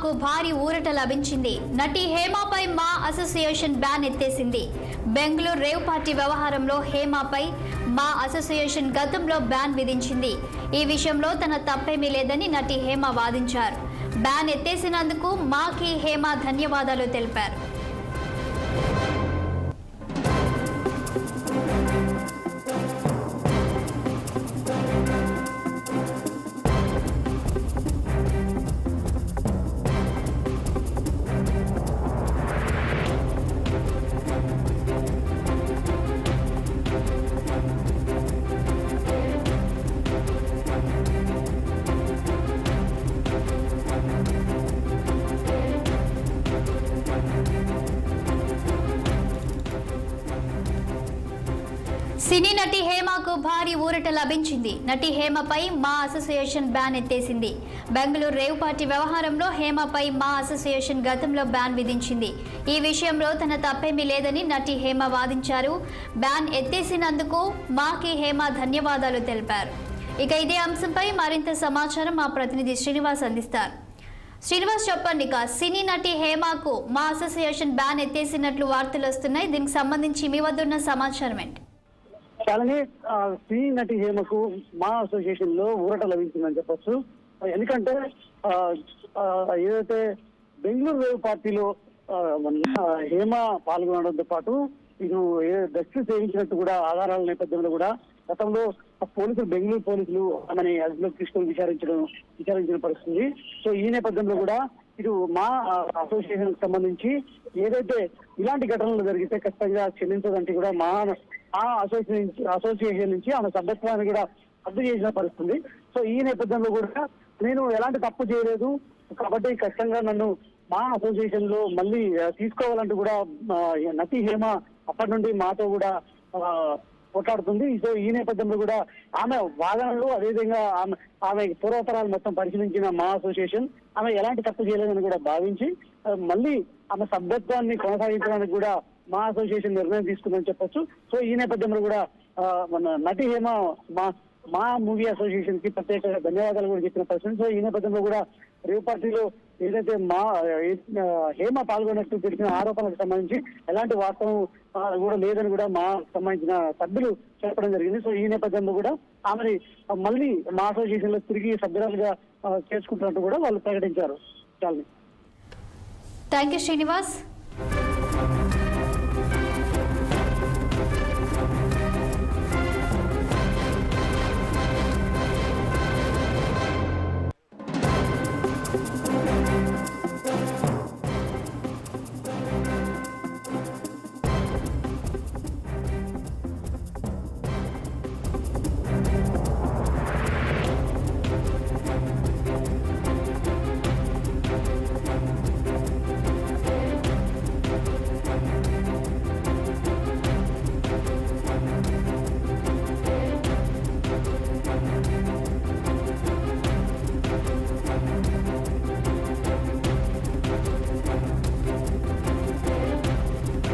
హేమకు భారీ ఊరట లభించింది. నటి హేమపై మా అసోసియేషన్ బ్యాన్ ఎత్తేసింది. బెంగళూరు రేవ్ పార్టీ వ్యవహారంలో హేమపై మా అసోసియేషన్ గతంలో బ్యాన్ విధించింది. ఈ విషయంలో తన తప్పేమీ లేదని నటి హేమ వాదించారు. బ్యాన్ ఎత్తేసినందుకు మాకి హేమ ధన్యవాదాలు తెలిపారు. సినీ నటి హేమకు భారీ ఊరట లభించింది. నటి హేమపై మా అసోసియేషన్ బ్యాన్ ఎత్తేసింది. బెంగళూరు రేవ్ పార్టీ వ్యవహారంలో హేమపై మా అసోసియేషన్ గతంలో బ్యాన్ విధించింది. ఈ విషయంలో తన తప్పేమీ లేదని నటి హేమ వాదించారు. బ్యాన్ ఎత్తేసినందుకు మాకి హేమ ధన్యవాదాలు తెలిపారు. ఇక ఇదే అంశంపై మరింత సమాచారం మా ప్రతినిధి శ్రీనివాస్ అందిస్తారు. శ్రీనివాస్, చెప్పండి. సినీ నటి హేమకు మా అసోసియేషన్ బ్యాన్ ఎత్తేసినట్లు వార్తలు వస్తున్నాయి. దీనికి సంబంధించి మీ వద్ద ఉన్న సమాచారం ఏంటి? చాలానే సినీ నటి హేమకు మా అసోసియేషన్ లో ఊరట లభించిందని చెప్పొచ్చు. ఎందుకంటే ఏదైతే బెంగళూరు వేవ్ పార్టీలో హేమ పాల్గొనడంతో పాటు ఇది డ్రగ్స్ సేవించినట్టు కూడా ఆధారాల నేపథ్యంలో కూడా గతంలో పోలీసులు బెంగళూరు పోలీసులు ఆమెని అదుపులోకి తీసుకొని విచారించిన పరిస్థితి. సో ఈ నేపథ్యంలో కూడా ఇటు మా అసోసియేషన్ కు సంబంధించి ఏదైతే ఇలాంటి ఘటనలు జరిగితే ఖచ్చితంగా క్షమించదంటే కూడా మా అసోసియేషన్ నుంచి ఆమె సభ్యత్వాన్ని కూడా రద్దు చేసిన పరిస్థితి. సో ఈ నేపథ్యంలో కూడా నేను ఎలాంటి తప్పు చేయలేదు కాబట్టి ఖచ్చితంగా నన్ను మా అసోసియేషన్ లో మళ్ళీ తీసుకోవాలంటూ కూడా నటి హేమ అప్పటి నుండి మాతో కూడా పోట్లాడుతుంది. సో ఈ నేపథ్యంలో కూడా ఆమె వాదనలు అదేవిధంగా ఆమె పూర్వతరాలు మొత్తం పరిశీలించిన మా అసోసియేషన్ ఆమె ఎలాంటి తప్పు చేయలేదని కూడా భావించి మళ్ళీ ఆమె సభ్యత్వాన్ని కొనసాగించడానికి కూడా మా అసోసియేషన్ నిర్ణయం తీసుకుందని చెప్పొచ్చు. సో ఈ నేపథ్యంలో కూడా మన నటి హేమ మా మూవీ అసోసియేషన్ కి ప్రత్యేక ధన్యవాదాలు కూడా చెప్పిన పరిస్థితి. సో ఈ నేపథ్యంలో కూడా రేవ్ పార్టీలో ఏదైతే మా హేమ పాల్గొన్నట్టు తెలిసిన ఆరోపణలకు సంబంధించి ఎలాంటి వాస్తవం కూడా లేదని కూడా మా సంబంధించిన సభ్యులు చెప్పడం జరిగింది. సో ఈ నేపథ్యంలో కూడా ఆమెని మళ్ళీ మా అసోసియేషన్ లో తిరిగి సభ్యురాలుగా చేసుకుంటున్నట్టు కూడా వాళ్ళు ప్రకటించారు. చాలా థ్యాంక్ యూ శ్రీనివాస్.